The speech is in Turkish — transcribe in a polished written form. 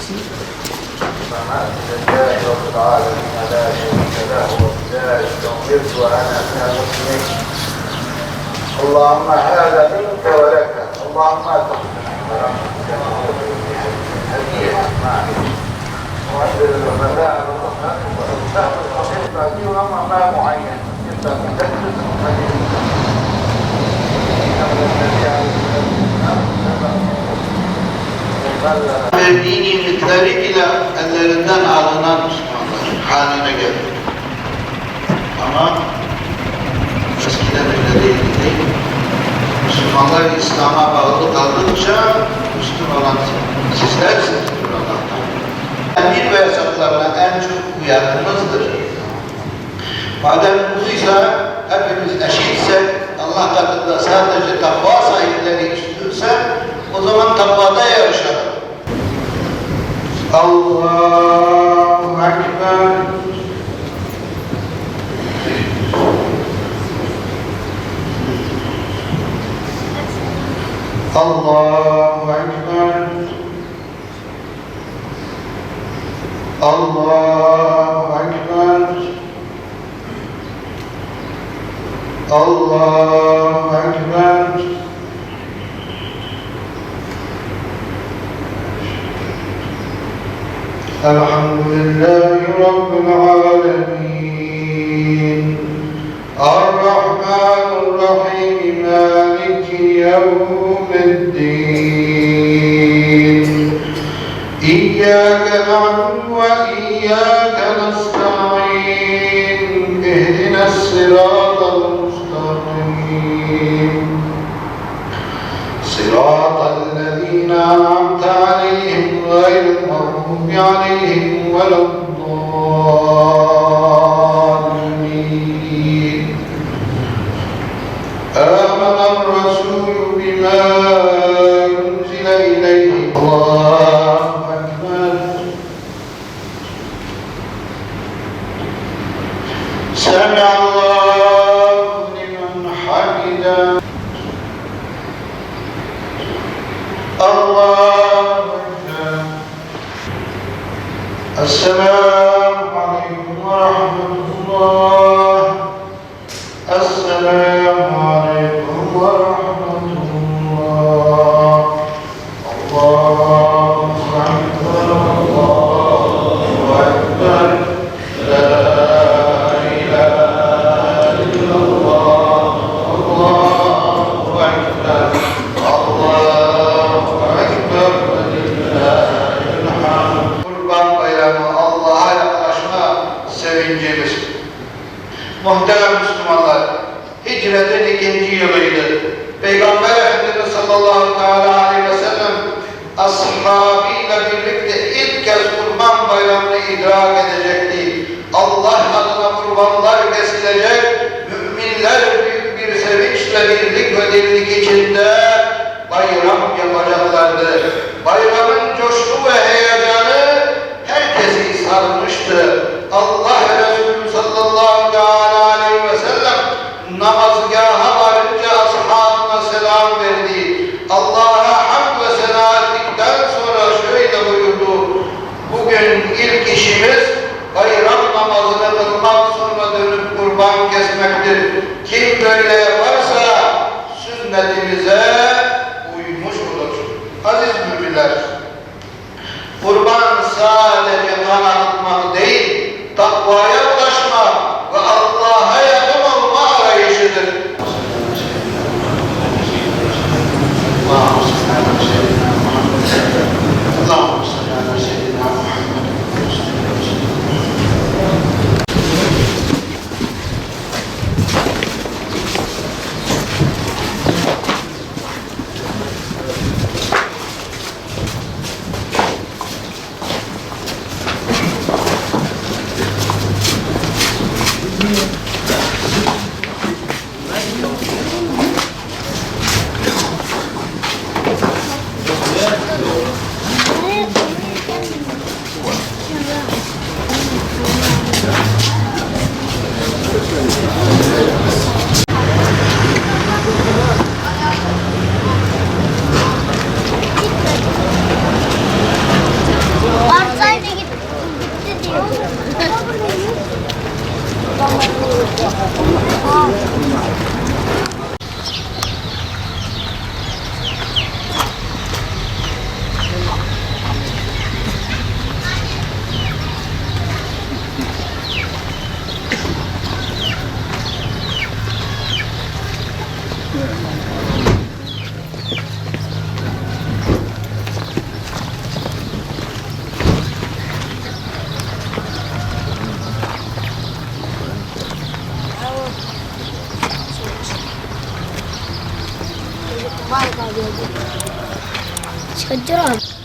لله رب العالمين لا شريك له وبذلك أمرت وأنا من المسلمين. اللهم هذا منك ولك، اللهم تقبل برحمتك هدية معك وأنزل الرمضان والرحمن والرحمة فيها ما معين أنت مكتب verdiği nimetleri ile ellerinden alınan Müslümanlar haline geldi. Ama eskiden öyle değildi. Müslümanlar İslam'a bağlı kaldıkça Müslüman olan sizlersiniz diyor Allah'tan. Emir ve yasaklarına en çok uyarımızdır. Madem buysa hepimiz eşitsek, Allah katında sadece takva sahipleri üstünse, o zaman takvada yarışalım. Allahu Ekber. Allahu Ekber. Allahu Ekber. Allahu Ekber. Elhamdülillahi Rabbil alemin. Ar-Rahmanir-Rahim. Maliki yevmiddin. İyyâke na'budu ve iyyâke nesta'in. İhdinas-sirâtal mustaqîm. Sirâtallezîne en'amte aleyhim gayril mağdûbi aleyhim veleddâllîn. Âmener-rasûlü bimâ unzile ileyhi. Allâhu ekber. Semi'allâhu limen hamidah. Allahu Ekber. Esselamu aleyküm ve rahmetullah. Esselamu aleyküm ve rahmetullah. Allahu Ekber. Allahu Ekber. La ilahe illallah. Allahu Ekber. Kurban Bayramı Allah'a yaklaşma sevincimiz. Muhterem Müslümanlar, hicretin 2. yılıydı. Peygamber Efendimiz sallallahu aleyhi ve sellem ashabıyla birlikte ilk kez Kurban Bayramı'nı idrak edecekti. Allah adına kurbanlar kesilecek, müminler büyük bir sevinçle birlik ve dirlik içinde bayram yapacaklardı. Bayramın coşku ve heyecanı herkesi sarmıştı. Allah Resulü sallallahu aleyhi ve sellem namazgaha varınca ashabına selam verdi. Allah'a hamd ve sena ettikten sonra şöyle buyurdu: bugün ilk işimiz bayram namazını kılmak, sonra dönüp kurban kesmektir. Kim böyle yaparsa sünnetimize uymuş olur. Aziz müminler, kurban sadece kan akıtmak değil, takvaya ulaşma ve Allah'a yakın olma arayışıdır. Allahümme salli ala seyyidina Muhammed. Allahümme salli ala seyyidina Muhammed. Çıkartıyorum.